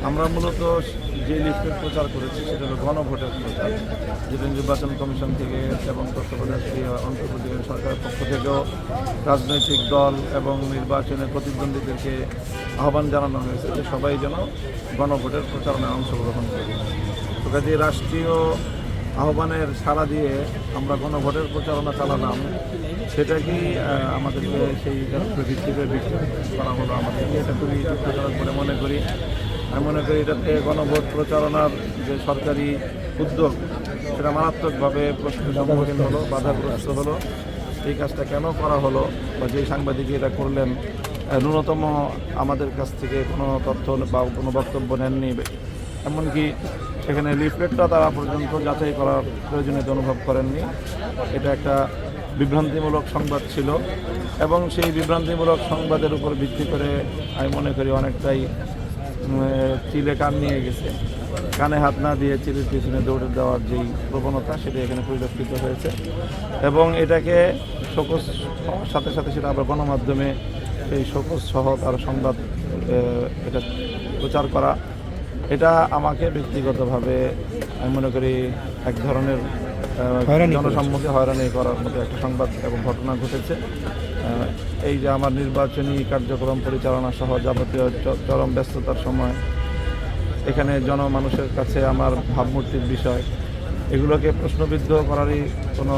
আমরা মূলত যে লিফলেট প্রচার করেছি সেটা হলো গণভোটের প্রচার, যেটা নির্বাচন কমিশন থেকে এবং তত্ত্বাবধায়ক অন্তর্বর্তীকালীন সরকারের পক্ষ থেকেও রাজনৈতিক দল এবং নির্বাচনের প্রতিদ্বন্দ্বীদেরকে আহ্বান জানানো হয়েছে যে সবাই যেন গণভোটের প্রচারণায় অংশগ্রহণ করে। তো কাজে রাষ্ট্রীয় আহ্বানের সাড়া দিয়ে আমরা গণভোটের প্রচারণা চালালাম, সেটা কি আমাদেরকে সেই ভিত্তিতে করা হলো, আমাদেরকে এটা খুবই দুঃখজনক বলে মনে করি। আমি মনে করি এটাতে গণভোট প্রচারণার যে সরকারি উদ্যোগ সেটা মারাত্মকভাবে প্রশ্নের সম্মুখীন হলো, বাধাগ্রস্ত হলো। এই কাজটা কেন করা হলো বা যে সাংবাদিক এটা করলেন ন্যূনতম আমাদের কাছ থেকে কোনো তথ্য বা কোনো বক্তব্য নেননি, এমনকি সেখানে লিফলেটটা তারা পর্যন্ত যাচাই করার প্রয়োজনীয়তা অনুভব করেননি। এটা একটা বিভ্রান্তিমূলক সংবাদ ছিল এবং সেই বিভ্রান্তিমূলক সংবাদের উপর ভিত্তি করে আমি মনে করি অনেকটাই চিলে কান নিয়ে গেছে, কানে হাত না দিয়ে চিলের পিছনে দৌড়ে দেওয়ার যেই প্রবণতা সেটা এখানে পরিলক্ষিত হয়েছে এবং এটাকে শোকজ সাথে সাথে সেটা আবার গণমাধ্যমে সেই শোকজ সহ তার সংবাদ এটা প্রচার করা, এটা আমাকে ব্যক্তিগতভাবে আমি মনে করি এক ধরনের জনসম্মুখে হয়রানি করার মতো একটা সংবাদ এবং ঘটনা ঘটেছে। এই যে আমার নির্বাচনী কার্যক্রম পরিচালনা সহ যাবতীয় চরম ব্যস্ততার সময় এখানে জনমানুষের কাছে আমার ভাবমূর্তির বিষয় এগুলোকে প্রশ্নবিদ্ধ করারই কোনো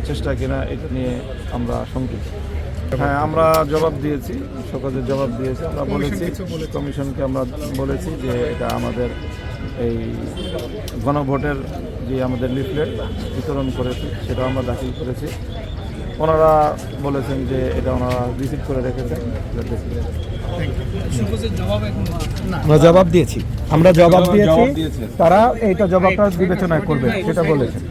চেষ্টা কিনা এটা নিয়ে আমরা শঙ্কিত। হ্যাঁ, আমরা জবাব দিয়েছি, সকলের জবাব দিয়েছি। আমরা বলেছি কমিশনকে, আমরা বলেছি যে এটা আমাদের এই গণভোটের যে আমাদের লিফলেট বিতরণ করেছি সেটা আমরা দাখিল করেছি। ওনারা বলেছেন যে এটা ওনারা রিসিভ করে রেখেছেন। আমরা জবাব দিয়েছি, তারা এইটা জবাবটা বিবেচনা করবে সেটা বলেছেন।